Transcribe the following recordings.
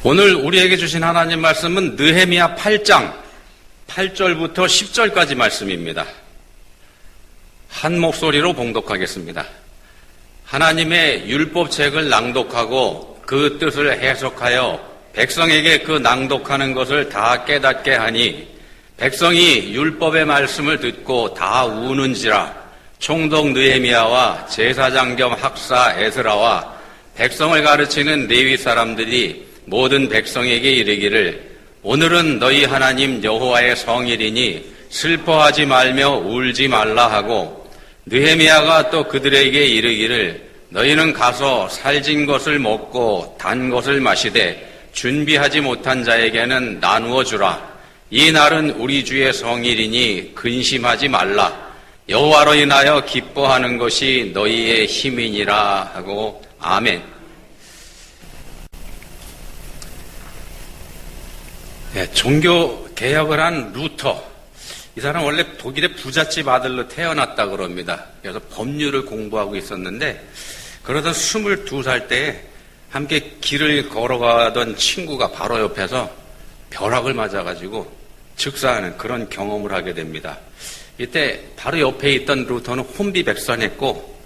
오늘 우리에게 주신 하나님 말씀은 느헤미야 8장 8절부터 10절까지 말씀입니다. 한 목소리로 봉독하겠습니다. 하나님의 율법책을 낭독하고 그 뜻을 해석하여 백성에게 그 낭독하는 것을 다 깨닫게 하니 백성이 율법의 말씀을 듣고 다 우는지라. 총독 느헤미야와 제사장 겸 학사 에스라와 백성을 가르치는 레위 사람들이 모든 백성에게 이르기를 오늘은 너희 하나님 여호와의 성일이니 슬퍼하지 말며 울지 말라 하고, 느헤미야가 또 그들에게 이르기를 너희는 가서 살진 것을 먹고 단 것을 마시되 준비하지 못한 자에게는 나누어 주라. 이 날은 우리 주의 성일이니 근심하지 말라. 여호와로 인하여 기뻐하는 것이 너희의 힘이니라 하고. 아멘. 네, 종교 개혁을 한 루터. 이 사람 원래 독일의 부잣집 아들로 태어났다 그럽니다. 그래서 법률을 공부하고 있었는데 그러던 22살 때에 함께 길을 걸어가던 친구가 바로 옆에서 벼락을 맞아가지고 즉사하는 그런 경험을 하게 됩니다. 이때 바로 옆에 있던 루터는 혼비백산했고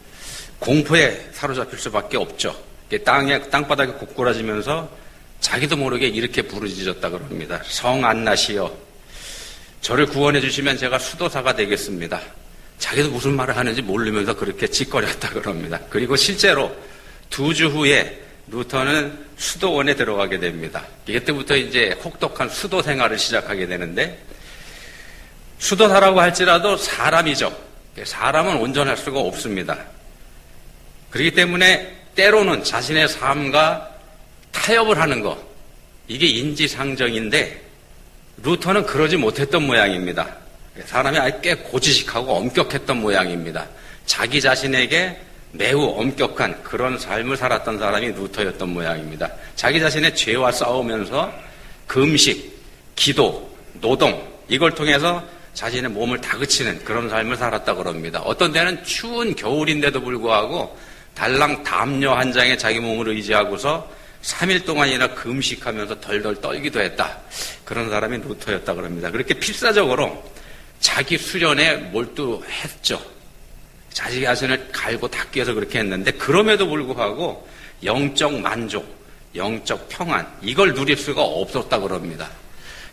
공포에 사로잡힐 수밖에 없죠. 땅바닥에 고꾸라지면서 자기도 모르게 이렇게 부르짖었다 그럽니다. 성안나시여, 저를 구원해 주시면 제가 수도사가 되겠습니다. 자기도 무슨 말을 하는지 모르면서 그렇게 짓거렸다 그럽니다. 그리고 실제로 2주 후에 루터는 수도원에 들어가게 됩니다. 이때부터 이제 혹독한 수도 생활을 시작하게 되는데, 수도사라고 할지라도 사람이죠. 사람은 온전할 수가 없습니다. 그렇기 때문에 때로는 자신의 삶과 타협을 하는 것, 이게 인지상정인데 루터는 그러지 못했던 모양입니다. 사람이 아예 꽤 고지식하고 엄격했던 모양입니다. 자기 자신에게 매우 엄격한 그런 삶을 살았던 사람이 루터였던 모양입니다. 자기 자신의 죄와 싸우면서 금식, 기도, 노동, 이걸 통해서 자신의 몸을 다그치는 그런 삶을 살았다고 그럽니다. 어떤 때는 추운 겨울인데도 불구하고 달랑 담요 한 장에 자기 몸을 의지하고서 3일 동안이나 금식하면서 덜덜 떨기도 했다. 그런 사람이 루터였다고 합니다. 그렇게 필사적으로 자기 수련에 몰두했죠. 자기 자신을 갈고 닦기 위해서 그렇게 했는데, 그럼에도 불구하고 영적 만족, 영적 평안, 이걸 누릴 수가 없었다고 합니다.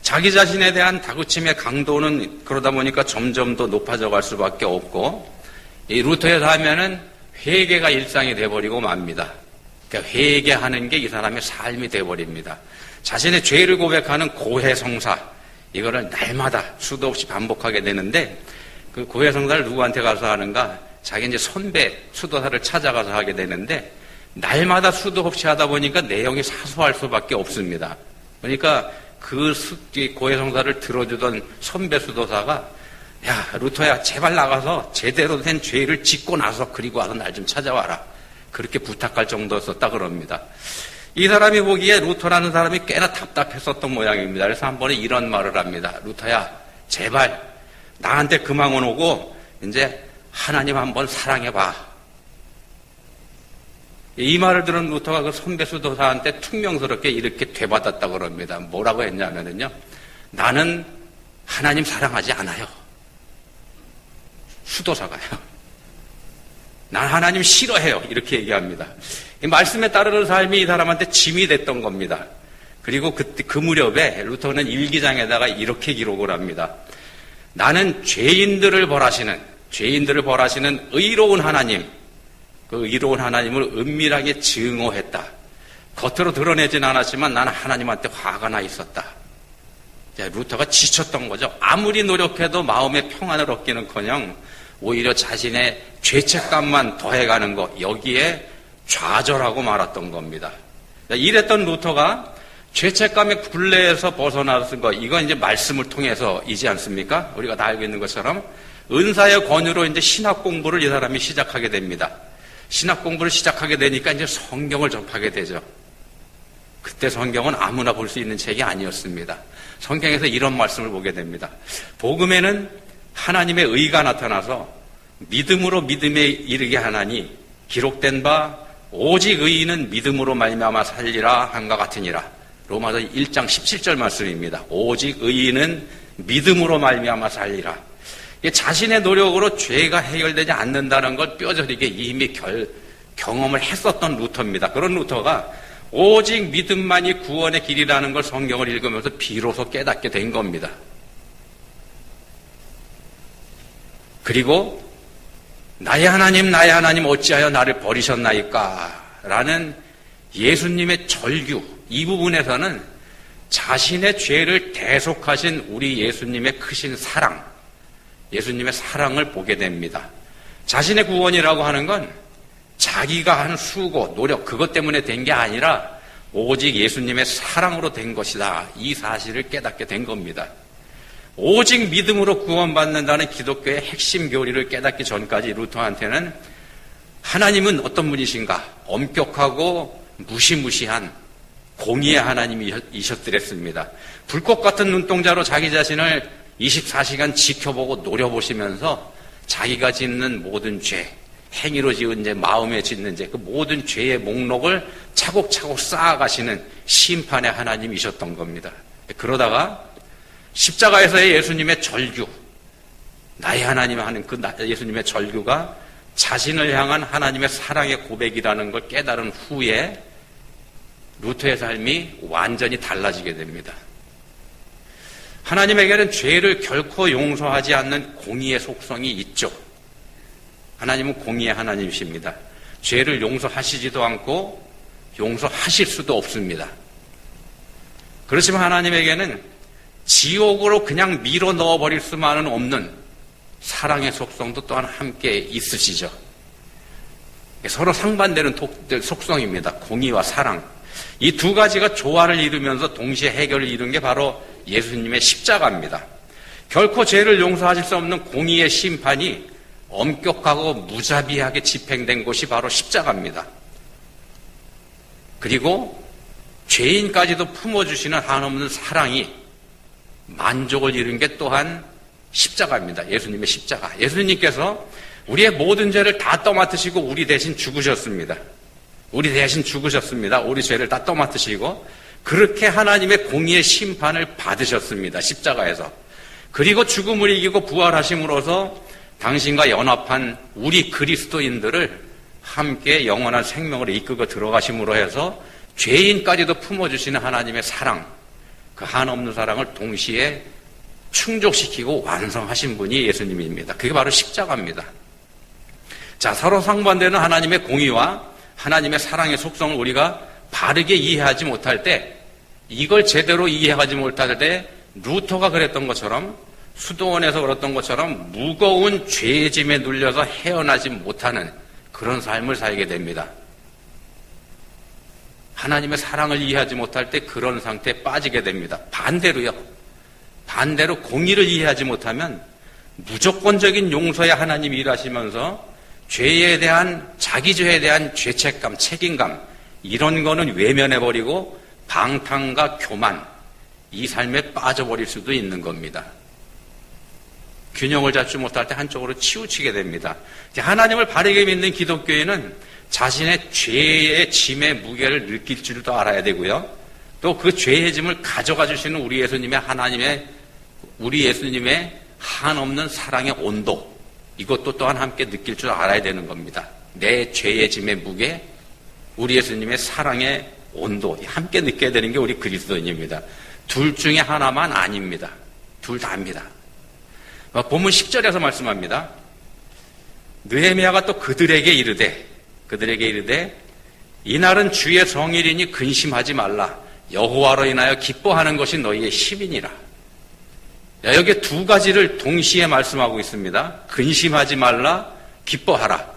자기 자신에 대한 다그침의 강도는 그러다 보니까 점점 더 높아져 갈 수밖에 없고, 이 루터에서 하면은 회개가 일상이 돼버리고 맙니다. 그러니까 회개하는 게 이 사람의 삶이 돼버립니다. 자신의 죄를 고백하는 고해성사, 이거를 날마다 수도 없이 반복하게 되는데, 그 고해성사를 누구한테 가서 하는가? 자기 이제 선배 수도사를 찾아가서 하게 되는데, 날마다 수도 없이 하다 보니까 내용이 사소할 수밖에 없습니다. 그러니까 그 고해성사를 들어주던 선배 수도사가, 야, 루터야, 제발 나가서 제대로 된 죄를 짓고 나서 그리고 와서 날 좀 찾아와라. 그렇게 부탁할 정도였었다 그럽니다. 이 사람이 보기에 루터라는 사람이 꽤나 답답했었던 모양입니다. 그래서 한 번에 이런 말을 합니다. 루터야, 제발 나한테 그 망언 오고 이제 하나님 한번 사랑해봐. 이 말을 들은 루터가 그 선배 수도사한테 퉁명스럽게 이렇게 되받았다고 그럽니다. 뭐라고 했냐면요, 나는 하나님 사랑하지 않아요. 수도사가요. 난 하나님 싫어해요. 이렇게 얘기합니다. 이 말씀에 따르는 삶이 이 사람한테 짐이 됐던 겁니다. 그리고 그 무렵에 루터는 일기장에다가 이렇게 기록을 합니다. 나는 죄인들을 벌하시는 의로운 하나님, 그 의로운 하나님을 은밀하게 증오했다. 겉으로 드러내진 않았지만 나는 하나님한테 화가 나 있었다. 루터가 지쳤던 거죠. 아무리 노력해도 마음의 평안을 얻기는커녕 오히려 자신의 죄책감만 더해가는 것, 여기에 좌절하고 말았던 겁니다. 이랬던 루터가 죄책감의 굴레에서 벗어나는 것, 이건 이제 말씀을 통해서이지 않습니까? 우리가 다 알고 있는 것처럼 은사의 권유로 이제 신학 공부를 이 사람이 시작하게 됩니다. 신학 공부를 시작하게 되니까 이제 성경을 접하게 되죠. 그때 성경은 아무나 볼 수 있는 책이 아니었습니다. 성경에서 이런 말씀을 보게 됩니다. 복음에는 하나님의 의가 나타나서 믿음으로 믿음에 이르게 하나니 기록된 바 오직 의인은 믿음으로 말미암아 살리라 한과 같으니라. 로마서 1장 17절 말씀입니다. 오직 의인은 믿음으로 말미암아 살리라. 자신의 노력으로 죄가 해결되지 않는다는 걸 뼈저리게 이미 경험을 했었던 루터입니다. 그런 루터가 오직 믿음만이 구원의 길이라는 걸 성경을 읽으면서 비로소 깨닫게 된 겁니다. 그리고 나의 하나님 어찌하여 나를 버리셨나이까 라는 예수님의 절규, 이 부분에서는 자신의 죄를 대속하신 우리 예수님의 크신 사랑, 예수님의 사랑을 보게 됩니다. 자신의 구원이라고 하는 건 자기가 한 수고, 노력, 그것 때문에 된 게 아니라 오직 예수님의 사랑으로 된 것이다. 이 사실을 깨닫게 된 겁니다. 오직 믿음으로 구원받는다는 기독교의 핵심 교리를 깨닫기 전까지 루터한테는 하나님은 어떤 분이신가? 엄격하고 무시무시한 공의의 하나님이셨더랬습니다. 불꽃 같은 눈동자로 자기 자신을 24시간 지켜보고 노려보시면서 자기가 짓는 모든 죄, 행위로 지은 죄, 마음에 짓는 죄, 그 모든 죄의 목록을 차곡차곡 쌓아가시는 심판의 하나님이셨던 겁니다. 그러다가 십자가에서의 예수님의 절규, 나의 하나님 하는 그 예수님의 절규가 자신을 향한 하나님의 사랑의 고백이라는 걸 깨달은 후에 루터의 삶이 완전히 달라지게 됩니다. 하나님에게는 죄를 결코 용서하지 않는 공의의 속성이 있죠. 하나님은 공의의 하나님이십니다. 죄를 용서하시지도 않고 용서하실 수도 없습니다. 그렇지만 하나님에게는 지옥으로 그냥 밀어 넣어버릴 수만은 없는 사랑의 속성도 또한 함께 있으시죠. 서로 상반되는 속성입니다. 공의와 사랑. 이 두 가지가 조화를 이루면서 동시에 해결을 이룬 게 바로 예수님의 십자가입니다. 결코 죄를 용서하실 수 없는 공의의 심판이 엄격하고 무자비하게 집행된 곳이 바로 십자가입니다. 그리고 죄인까지도 품어주시는 한없는 사랑이 만족을 이룬 게 또한 십자가입니다. 예수님의 십자가. 예수님께서 우리의 모든 죄를 다 떠맡으시고 우리 대신 죽으셨습니다. 우리 죄를 다 떠맡으시고 그렇게 하나님의 공의의 심판을 받으셨습니다. 십자가에서. 그리고 죽음을 이기고 부활하심으로써 당신과 연합한 우리 그리스도인들을 함께 영원한 생명으로 이끌고 들어가심으로 해서 죄인까지도 품어주시는 하나님의 사랑, 그 한없는 사랑을 동시에 충족시키고 완성하신 분이 예수님입니다. 그게 바로 십자가입니다. 자, 서로 상반되는 하나님의 공의와 하나님의 사랑의 속성을 우리가 바르게 이해하지 못할 때, 이걸 제대로 이해하지 못할 때 루터가 그랬던 것처럼, 수도원에서 그랬던 것처럼 무거운 죄의 짐에 눌려서 헤어나지 못하는 그런 삶을 살게 됩니다. 하나님의 사랑을 이해하지 못할 때 그런 상태에 빠지게 됩니다. 반대로 공의를 이해하지 못하면 무조건적인 용서의 하나님이 일하시면서 죄에 대한, 자기 죄에 대한 죄책감, 책임감, 이런 거는 외면해버리고 방탕과 교만, 이 삶에 빠져버릴 수도 있는 겁니다. 균형을 잡지 못할 때 한쪽으로 치우치게 됩니다. 하나님을 바르게 믿는 기독교인은 자신의 죄의 짐의 무게를 느낄 줄도 알아야 되고요. 또 그 죄의 짐을 가져가 주시는 우리 예수님의 한없는 사랑의 온도, 이것도 또한 함께 느낄 줄 알아야 되는 겁니다. 내 죄의 짐의 무게, 우리 예수님의 사랑의 온도, 함께 느껴야 되는 게 우리 그리스도인입니다. 둘 중에 하나만 아닙니다. 둘 다입니다. 본문 10절에서 말씀합니다. 느헤미야가 또 그들에게 이르되 이날은 주의 성일이니 근심하지 말라. 여호와로 인하여 기뻐하는 것이 너희의 힘이니라. 여기 두 가지를 동시에 말씀하고 있습니다. 근심하지 말라, 기뻐하라.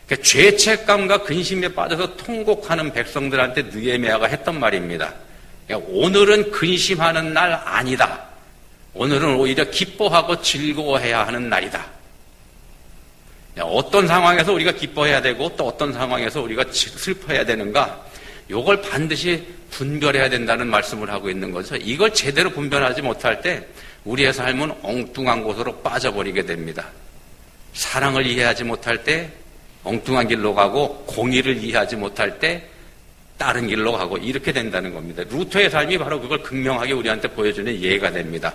그러니까 죄책감과 근심에 빠져서 통곡하는 백성들한테 느헤미야가 했던 말입니다. 그러니까 오늘은 근심하는 날 아니다. 오늘은 오히려 기뻐하고 즐거워해야 하는 날이다. 어떤 상황에서 우리가 기뻐해야 되고 또 어떤 상황에서 우리가 슬퍼해야 되는가, 이걸 반드시 분별해야 된다는 말씀을 하고 있는 거죠. 이걸 제대로 분별하지 못할 때 우리의 삶은 엉뚱한 곳으로 빠져버리게 됩니다. 사랑을 이해하지 못할 때 엉뚱한 길로 가고, 공의를 이해하지 못할 때 다른 길로 가고 이렇게 된다는 겁니다. 루터의 삶이 바로 그걸 극명하게 우리한테 보여주는 예가 됩니다.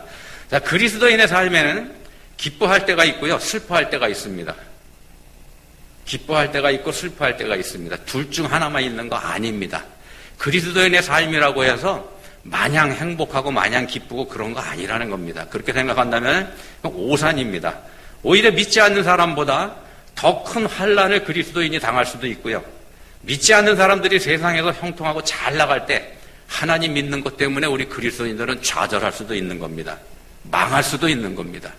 자, 그리스도인의 삶에는 기뻐할 때가 있고요, 슬퍼할 때가 있습니다. 기뻐할 때가 있고 슬퍼할 때가 있습니다. 둘 중 하나만 있는 거 아닙니다. 그리스도인의 삶이라고 해서 마냥 행복하고 마냥 기쁘고 그런 거 아니라는 겁니다. 그렇게 생각한다면 오산입니다. 오히려 믿지 않는 사람보다 더 큰 환난을 그리스도인이 당할 수도 있고요. 믿지 않는 사람들이 세상에서 형통하고 잘 나갈 때 하나님 믿는 것 때문에 우리 그리스도인들은 좌절할 수도 있는 겁니다. 망할 수도 있는 겁니다.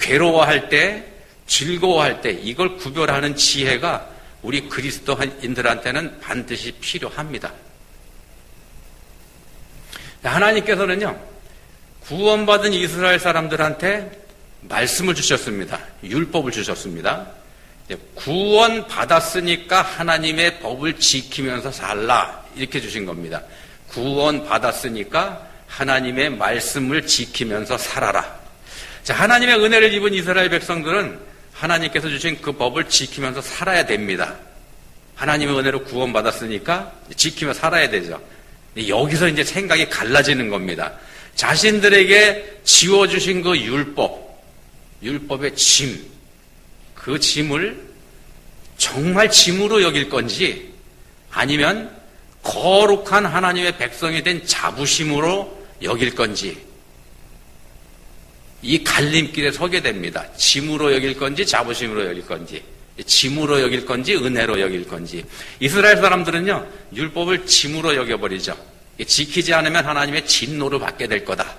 괴로워할 때, 즐거워할 때 이걸 구별하는 지혜가 우리 그리스도인들한테는 반드시 필요합니다. 하나님께서는요, 구원받은 이스라엘 사람들한테 말씀을 주셨습니다. 율법을 주셨습니다. 구원받았으니까 하나님의 법을 지키면서 살라 이렇게 주신 겁니다. 구원받았으니까 하나님의 말씀을 지키면서 살아라. 자, 하나님의 은혜를 입은 이스라엘 백성들은 하나님께서 주신 그 법을 지키면서 살아야 됩니다. 하나님의 은혜로 구원받았으니까 지키며 살아야 되죠. 여기서 이제 생각이 갈라지는 겁니다. 자신들에게 지워주신 그 율법의 짐, 그 짐을 정말 짐으로 여길 건지 아니면 거룩한 하나님의 백성이 된 자부심으로 여길 건지 이 갈림길에 서게 됩니다. 짐으로 여길 건지 자부심으로 여길 건지, 짐으로 여길 건지 은혜로 여길 건지. 이스라엘 사람들은요, 율법을 짐으로 여겨버리죠. 지키지 않으면 하나님의 진노를 받게 될 거다.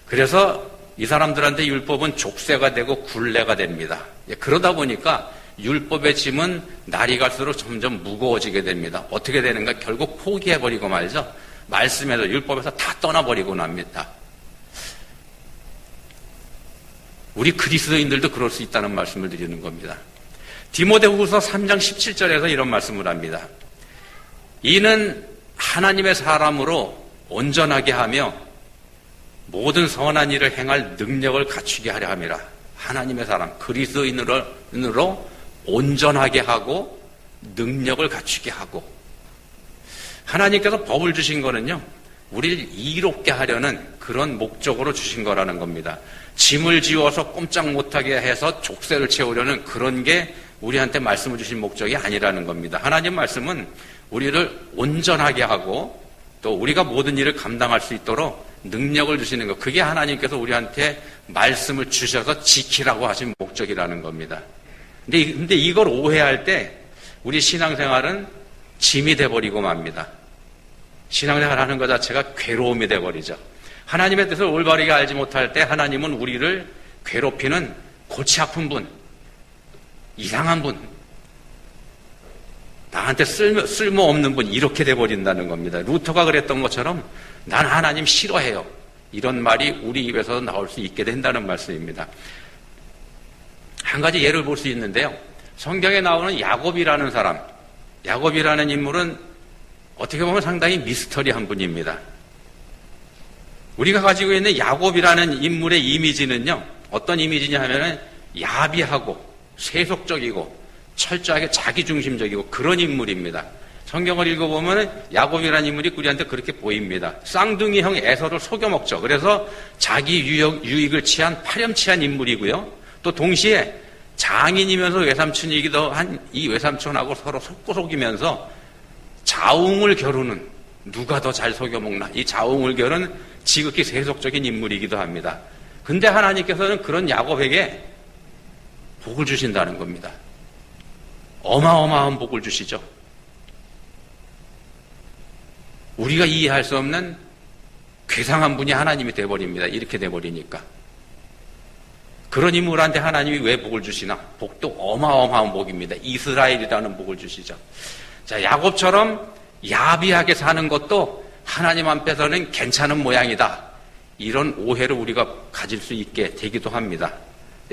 그래서 이 사람들한테 율법은 족쇄가 되고 굴레가 됩니다. 그러다 보니까 율법의 짐은 날이 갈수록 점점 무거워지게 됩니다. 어떻게 되는가? 결국 포기해버리고 말죠. 말씀에서, 율법에서 다 떠나버리고 납니다. 우리 그리스도인들도 그럴 수 있다는 말씀을 드리는 겁니다. 디모데후서 3장 17절에서 이런 말씀을 합니다. 이는 하나님의 사람으로 온전하게 하며 모든 선한 일을 행할 능력을 갖추게 하려 함이라. 하나님의 사람, 그리스도인으로 온전하게 하고 능력을 갖추게 하고. 하나님께서 법을 주신 거는요, 우리를 이롭게 하려는 그런 목적으로 주신 거라는 겁니다. 짐을 지워서 꼼짝 못하게 해서 족쇄를 채우려는 그런 게 우리한테 말씀을 주신 목적이 아니라는 겁니다. 하나님 말씀은 우리를 온전하게 하고 또 우리가 모든 일을 감당할 수 있도록 능력을 주시는 것, 그게 하나님께서 우리한테 말씀을 주셔서 지키라고 하신 목적이라는 겁니다. 근데 이걸 오해할 때 우리 신앙생활은 짐이 돼버리고 맙니다. 신앙생활 하는 것 자체가 괴로움이 돼버리죠. 하나님의 뜻을 올바르게 알지 못할 때 하나님은 우리를 괴롭히는 골치 아픈 분, 이상한 분, 나한테 쓸모없는 분, 이렇게 돼버린다는 겁니다. 루터가 그랬던 것처럼 난 하나님 싫어해요, 이런 말이 우리 입에서 나올 수 있게 된다는 말씀입니다. 한 가지 예를 볼 수 있는데요, 성경에 나오는 야곱이라는 사람, 야곱이라는 인물은 어떻게 보면 상당히 미스터리한 분입니다. 우리가 가지고 있는 야곱이라는 인물의 이미지는요, 어떤 이미지냐 하면은 야비하고 세속적이고 철저하게 자기중심적이고 그런 인물입니다. 성경을 읽어보면 야곱이라는 인물이 우리한테 그렇게 보입니다. 쌍둥이형 에서를 속여먹죠. 그래서 자기 유익을 취한 파렴치한 인물이고요. 또 동시에 장인이면서 외삼촌이기도 한 이 외삼촌하고 서로 속고 속이면서 자웅을 겨루는, 누가 더 잘 속여먹나, 이 자웅을 겨루는 지극히 세속적인 인물이기도 합니다. 근데 하나님께서는 그런 야곱에게 복을 주신다는 겁니다. 어마어마한 복을 주시죠. 우리가 이해할 수 없는 괴상한 분이 하나님이 돼버립니다. 이렇게 돼버리니까. 그런 인물한테 하나님이 왜 복을 주시나? 복도 어마어마한 복입니다. 이스라엘이라는 복을 주시죠. 자, 야곱처럼 야비하게 사는 것도 하나님 앞에서는 괜찮은 모양이다, 이런 오해를 우리가 가질 수 있게 되기도 합니다.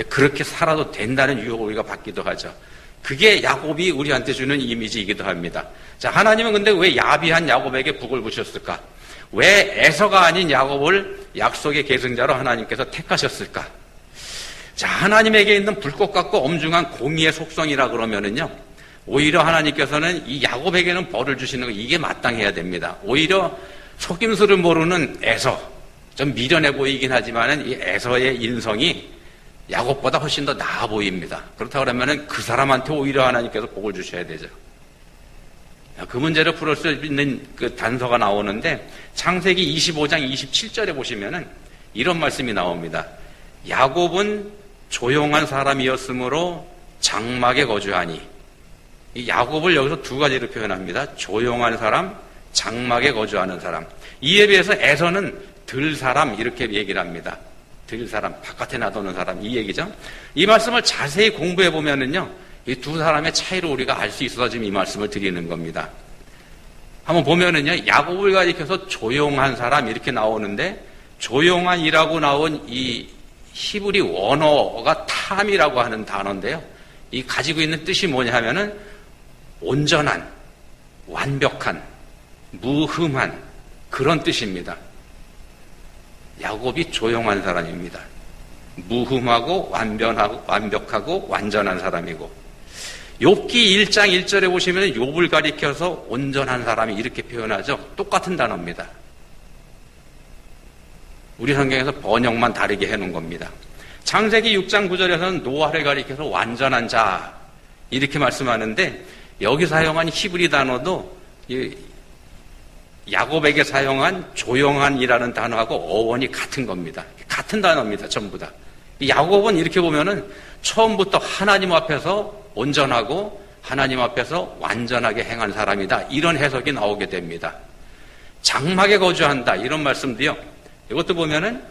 그렇게 살아도 된다는 유혹을 우리가 받기도 하죠. 그게 야곱이 우리한테 주는 이미지이기도 합니다. 자, 하나님은 근데 왜 야비한 야곱에게 복을 부셨을까? 왜 에서가 아닌 야곱을 약속의 계승자로 하나님께서 택하셨을까? 자, 하나님에게 있는 불꽃 같고 엄중한 공의의 속성이라 그러면은요, 오히려 하나님께서는 이 야곱에게는 벌을 주시는 거 이게 마땅해야 됩니다. 오히려 속임수를 모르는 에서, 좀 미련해 보이긴 하지만은 이 에서의 인성이 야곱보다 훨씬 더 나아 보입니다. 그렇다 그러면은 그 사람한테 오히려 하나님께서 복을 주셔야 되죠. 그 문제를 풀을 수 있는 그 단서가 나오는데 창세기 25장 27절에 보시면은 이런 말씀이 나옵니다. 야곱은 조용한 사람이었으므로 장막에 거주하니. 이 야곱을 여기서 두 가지로 표현합니다. 조용한 사람, 장막에 거주하는 사람. 이에 비해서 에서는 들 사람 이렇게 얘기를 합니다. 들 사람, 바깥에 놔두는 사람 이 얘기죠. 이 말씀을 자세히 공부해 보면은요, 이 두 사람의 차이를 우리가 알 수 있어서 지금 이 말씀을 드리는 겁니다. 한번 보면은요, 야곱을 가리켜서 조용한 사람 이렇게 나오는데 조용한이라고 나온 이 히브리 원어가 탐이라고 하는 단어인데요. 이 가지고 있는 뜻이 뭐냐 하면은 온전한, 완벽한, 무흠한 그런 뜻입니다. 야곱이 조용한 사람입니다. 무흠하고 완벽하고 완전한 사람이고 욥기 1장 1절에 보시면 욥을 가리켜서 온전한 사람이 이렇게 표현하죠. 똑같은 단어입니다. 우리 성경에서 번역만 다르게 해놓은 겁니다. 창세기 6장 9절에서는 노아를 가리켜서 완전한 자 이렇게 말씀하는데 여기 사용한 히브리 단어도 야곱에게 사용한 조용한이라는 단어하고 어원이 같은 겁니다. 같은 단어입니다. 전부 다. 야곱은 이렇게 보면은 처음부터 하나님 앞에서 온전하고 하나님 앞에서 완전하게 행한 사람이다. 이런 해석이 나오게 됩니다. 장막에 거주한다. 이런 말씀도요. 이것도 보면은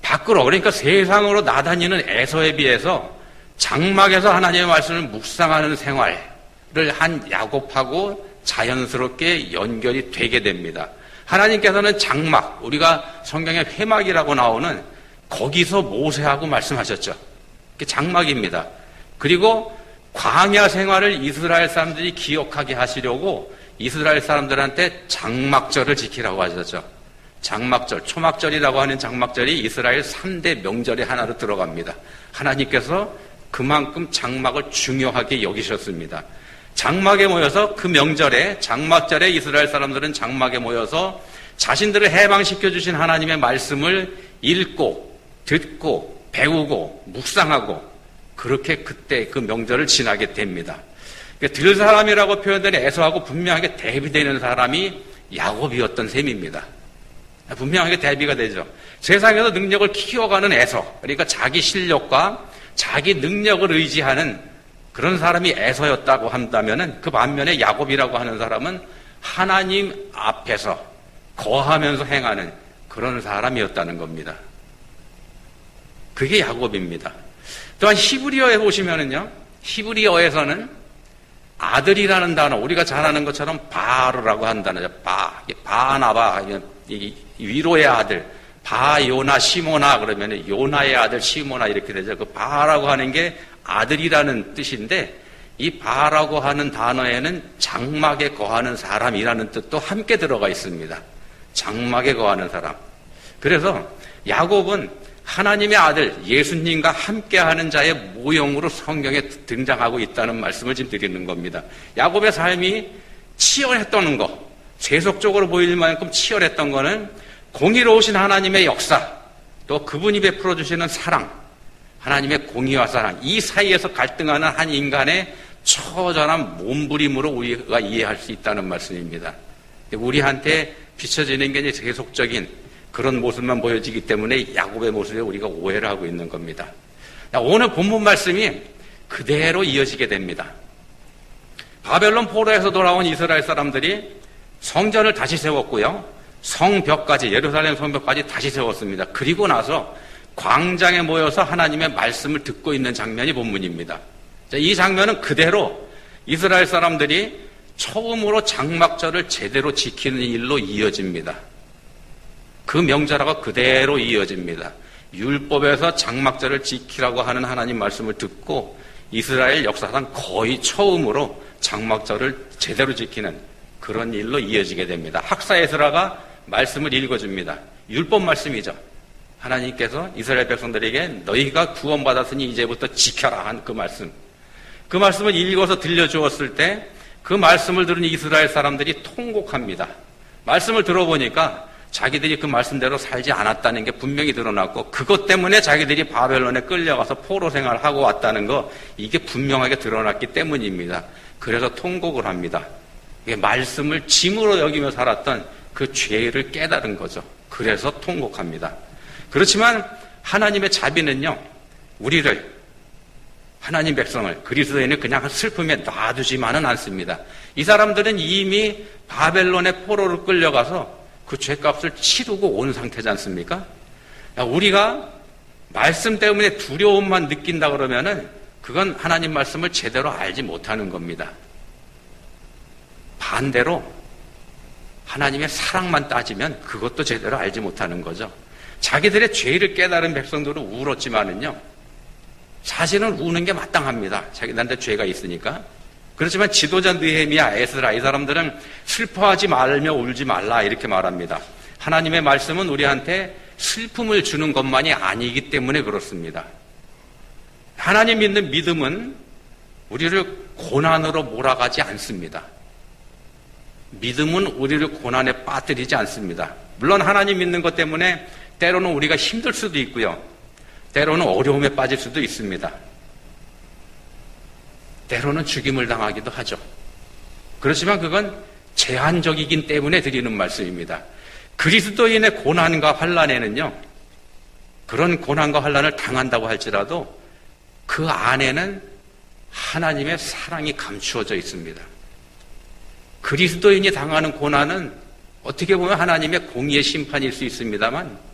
밖으로 그러니까 세상으로 나다니는 에서에 비해서 장막에서 하나님의 말씀을 묵상하는 생활을 한 야곱하고 자연스럽게 연결이 되게 됩니다. 하나님께서는 장막, 우리가 성경에 회막이라고 나오는 거기서 모세하고 말씀하셨죠. 그게 장막입니다. 그리고 광야 생활을 이스라엘 사람들이 기억하게 하시려고 이스라엘 사람들한테 장막절을 지키라고 하셨죠. 장막절, 초막절이라고 하는 장막절이 이스라엘 3대 명절의 하나로 들어갑니다. 하나님께서 그만큼 장막을 중요하게 여기셨습니다. 장막에 모여서 그 명절에 장막절에 이스라엘 사람들은 장막에 모여서 자신들을 해방시켜 주신 하나님의 말씀을 읽고 듣고 배우고 묵상하고 그렇게 그때 그 명절을 지나게 됩니다. 들 사람이라고 표현된 에서하고 분명하게 대비되는 사람이 야곱이었던 셈입니다. 분명하게 대비가 되죠. 세상에서 능력을 키워가는 에서, 그러니까 자기 실력과 자기 능력을 의지하는 그런 사람이 에서였다고 한다면은 그 반면에 야곱이라고 하는 사람은 하나님 앞에서 거하면서 행하는 그런 사람이었다는 겁니다. 그게 야곱입니다. 또한 히브리어에 보시면은요, 히브리어에서는 아들이라는 단어, 우리가 잘 아는 것처럼 바르라고 한 단어죠. 바나바, 위로의 아들, 바요나 시모나 그러면 요나의 아들 시모나 이렇게 되죠. 그 바라고 하는 게 아들이라는 뜻인데 이 바라고 하는 단어에는 장막에 거하는 사람이라는 뜻도 함께 들어가 있습니다. 장막에 거하는 사람. 그래서 야곱은 하나님의 아들 예수님과 함께하는 자의 모형으로 성경에 등장하고 있다는 말씀을 지금 드리는 겁니다. 야곱의 삶이 치열했던 거, 세속적으로 보일 만큼 치열했던 거는 공의로우신 하나님의 역사, 또 그분이 베풀어 주시는 사랑, 하나님의 공의와 사랑, 이 사이에서 갈등하는 한 인간의 처절한 몸부림으로 우리가 이해할 수 있다는 말씀입니다. 우리한테 비춰지는 게 이제 세속적인 그런 모습만 보여지기 때문에 야곱의 모습에 우리가 오해를 하고 있는 겁니다. 오늘 본문 말씀이 그대로 이어지게 됩니다. 바벨론 포로에서 돌아온 이스라엘 사람들이 성전을 다시 세웠고요. 성벽까지, 예루살렘 성벽까지 다시 세웠습니다. 그리고 나서 광장에 모여서 하나님의 말씀을 듣고 있는 장면이 본문입니다. 이 장면은 그대로 이스라엘 사람들이 처음으로 장막절을 제대로 지키는 일로 이어집니다. 그 명절하고 그대로 이어집니다. 율법에서 장막절을 지키라고 하는 하나님 말씀을 듣고 이스라엘 역사상 거의 처음으로 장막절을 제대로 지키는 그런 일로 이어지게 됩니다. 학사 에스라가 말씀을 읽어줍니다. 율법 말씀이죠. 하나님께서 이스라엘 백성들에게 너희가 구원받았으니 이제부터 지켜라 한 그 말씀. 그 말씀을 읽어서 들려주었을 때 그 말씀을 들은 이스라엘 사람들이 통곡합니다. 말씀을 들어보니까 자기들이 그 말씀대로 살지 않았다는 게 분명히 드러났고 그것 때문에 자기들이 바벨론에 끌려가서 포로 생활을 하고 왔다는 거 이게 분명하게 드러났기 때문입니다. 그래서 통곡을 합니다. 이게 말씀을 짐으로 여기며 살았던 그 죄를 깨달은 거죠. 그래서 통곡합니다. 그렇지만 하나님의 자비는요, 우리를, 하나님 백성을, 그리스도인을 그냥 슬픔에 놔두지만은 않습니다. 이 사람들은 이미 바벨론의 포로로 끌려가서 그 죄값을 치르고 온 상태지 않습니까? 우리가 말씀 때문에 두려움만 느낀다 그러면은 그건 하나님 말씀을 제대로 알지 못하는 겁니다. 반대로 하나님의 사랑만 따지면 그것도 제대로 알지 못하는 거죠. 자기들의 죄를 깨달은 백성들은 울었지만은요, 사실은 우는 게 마땅합니다. 자기들한테 죄가 있으니까. 그렇지만 지도자 느헤미야, 에스라 이 사람들은 슬퍼하지 말며 울지 말라 이렇게 말합니다. 하나님의 말씀은 우리한테 슬픔을 주는 것만이 아니기 때문에 그렇습니다. 하나님 믿는 믿음은 우리를 고난으로 몰아가지 않습니다. 믿음은 우리를 고난에 빠뜨리지 않습니다. 물론 하나님 믿는 것 때문에 때로는 우리가 힘들 수도 있고요. 때로는 어려움에 빠질 수도 있습니다. 때로는 죽임을 당하기도 하죠. 그렇지만 그건 제한적이긴 때문에 드리는 말씀입니다. 그리스도인의 고난과 환난에는요, 그런 고난과 환난을 당한다고 할지라도 그 안에는 하나님의 사랑이 감추어져 있습니다. 그리스도인이 당하는 고난은 어떻게 보면 하나님의 공의의 심판일 수 있습니다만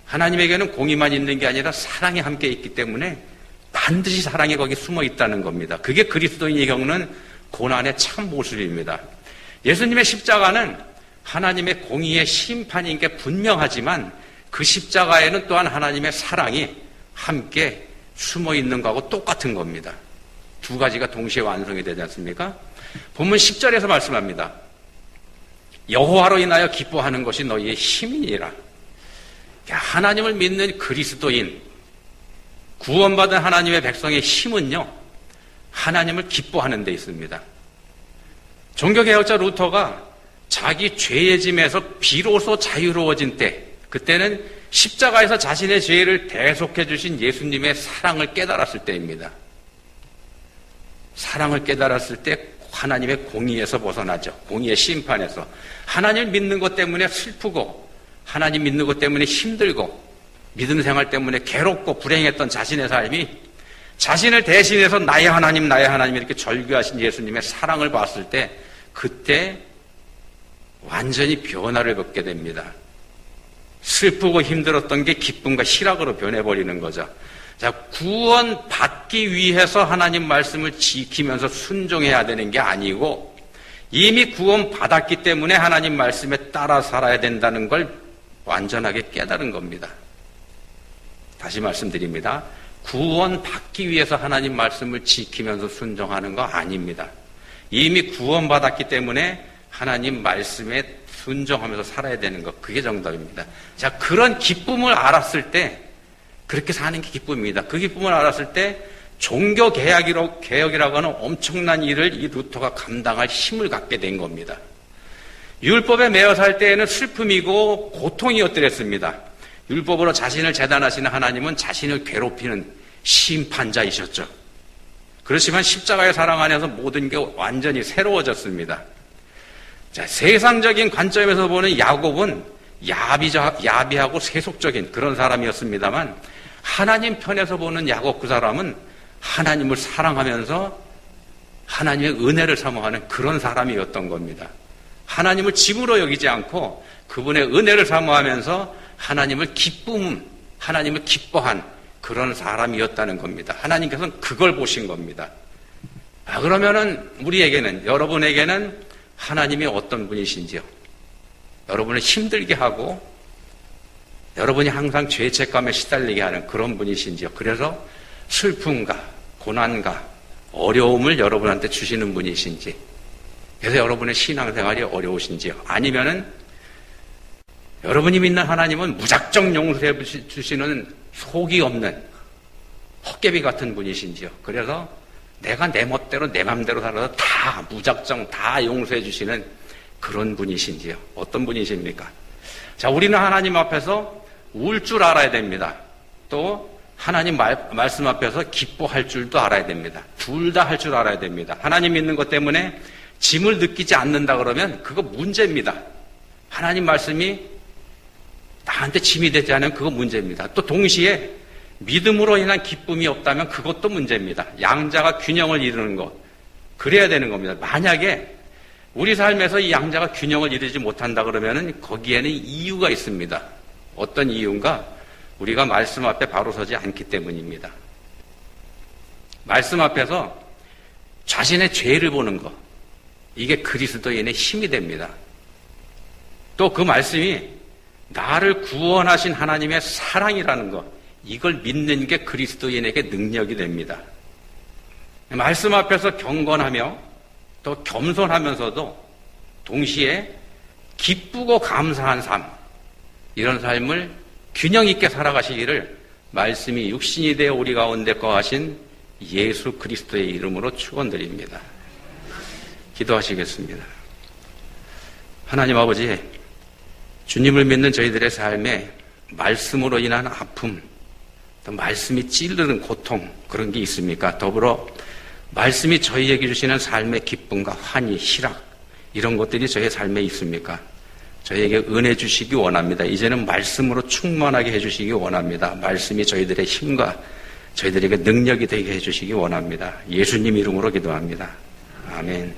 하나님에게는 공의만 있는 게 아니라 사랑이 함께 있기 때문에 반드시 사랑이 거기 숨어 있다는 겁니다. 그게 그리스도인이 겪는 고난의 참 모습입니다. 예수님의 십자가는 하나님의 공의의 심판인 게 분명하지만 그 십자가에는 또한 하나님의 사랑이 함께 숨어 있는 거하고 똑같은 겁니다. 두 가지가 동시에 완성이 되지 않습니까? 본문 10절에서 말씀합니다. 여호와로 인하여 기뻐하는 것이 너희의 힘이니라. 하나님을 믿는 그리스도인, 구원받은 하나님의 백성의 힘은요, 하나님을 기뻐하는 데 있습니다. 종교개혁자 루터가 자기 죄의 짐에서 비로소 자유로워진 때, 그때는 십자가에서 자신의 죄를 대속해 주신 예수님의 사랑을 깨달았을 때입니다. 사랑을 깨달았을 때 하나님의 공의에서 벗어나죠. 공의의 심판에서. 하나님을 믿는 것 때문에 슬프고 하나님 믿는 것 때문에 힘들고 믿음 생활 때문에 괴롭고 불행했던 자신의 삶이 자신을 대신해서 나의 하나님 이렇게 절규하신 예수님의 사랑을 봤을 때 그때 완전히 변화를 겪게 됩니다. 슬프고 힘들었던 게 기쁨과 희락으로 변해버리는 거죠. 자, 구원 받기 위해서 하나님 말씀을 지키면서 순종해야 되는 게 아니고 이미 구원 받았기 때문에 하나님 말씀에 따라 살아야 된다는 걸 완전하게 깨달은 겁니다. 다시 말씀드립니다. 구원 받기 위해서 하나님 말씀을 지키면서 순종하는 거 아닙니다. 이미 구원 받았기 때문에 하나님 말씀에 순종하면서 살아야 되는 것, 그게 정답입니다. 자, 그런 기쁨을 알았을 때 그렇게 사는 게 기쁨입니다. 그 기쁨을 알았을 때 종교 개혁이라고 하는 엄청난 일을 이 루터가 감당할 힘을 갖게 된 겁니다. 율법에 매여 살 때에는 슬픔이고 고통이었더랬습니다. 율법으로 자신을 재단하시는 하나님은 자신을 괴롭히는 심판자이셨죠. 그렇지만 십자가의 사랑 안에서 모든 게 완전히 새로워졌습니다. 자, 세상적인 관점에서 보는 야곱은 야비하고 세속적인 그런 사람이었습니다만 하나님 편에서 보는 야곱 그 사람은 하나님을 사랑하면서 하나님의 은혜를 사모하는 그런 사람이었던 겁니다. 하나님을 짐으로 여기지 않고 그분의 은혜를 사모하면서 하나님을 기뻐한 그런 사람이었다는 겁니다. 하나님께서는 그걸 보신 겁니다. 그러면은 우리에게는, 여러분에게는 하나님이 어떤 분이신지요? 여러분을 힘들게 하고 여러분이 항상 죄책감에 시달리게 하는 그런 분이신지요? 그래서 슬픔과 고난과 어려움을 여러분한테 주시는 분이신지, 그래서 여러분의 신앙생활이 어려우신지요? 아니면은 여러분이 믿는 하나님은 무작정 용서해 주시는 속이 없는 헛개비 같은 분이신지요? 그래서 내가 내 멋대로 내 맘대로 살아서 다 무작정 다 용서해 주시는 그런 분이신지요? 어떤 분이십니까? 자, 우리는 하나님 앞에서 울 줄 알아야 됩니다. 또 하나님 말씀 앞에서 기뻐할 줄도 알아야 됩니다. 둘 다 할 줄 알아야 됩니다. 하나님 믿는 것 때문에 짐을 느끼지 않는다 그러면 그거 문제입니다. 하나님 말씀이 나한테 짐이 되지 않으면 그거 문제입니다. 또 동시에 믿음으로 인한 기쁨이 없다면 그것도 문제입니다. 양자가 균형을 이루는 것, 그래야 되는 겁니다. 만약에 우리 삶에서 이 양자가 균형을 이루지 못한다 그러면 거기에는 이유가 있습니다. 어떤 이유인가? 우리가 말씀 앞에 바로 서지 않기 때문입니다. 말씀 앞에서 자신의 죄를 보는 것, 이게 그리스도인의 힘이 됩니다. 또 그 말씀이 나를 구원하신 하나님의 사랑이라는 것, 이걸 믿는 게 그리스도인에게 능력이 됩니다. 말씀 앞에서 경건하며 또 겸손하면서도 동시에 기쁘고 감사한 삶, 이런 삶을 균형 있게 살아가시기를 말씀이 육신이 되어 우리 가운데 거하신 예수 그리스도의 이름으로 축원드립니다. 기도하시겠습니다. 하나님 아버지, 주님을 믿는 저희들의 삶에 말씀으로 인한 아픔, 또 말씀이 찌르는 고통, 그런 게 있습니까? 더불어 말씀이 저희에게 주시는 삶의 기쁨과 환희, 희락, 이런 것들이 저희의 삶에 있습니까? 저희에게 은혜 주시기 원합니다. 이제는 말씀으로 충만하게 해주시기 원합니다. 말씀이 저희들의 힘과 저희들에게 능력이 되게 해주시기 원합니다. 예수님 이름으로 기도합니다. 아멘.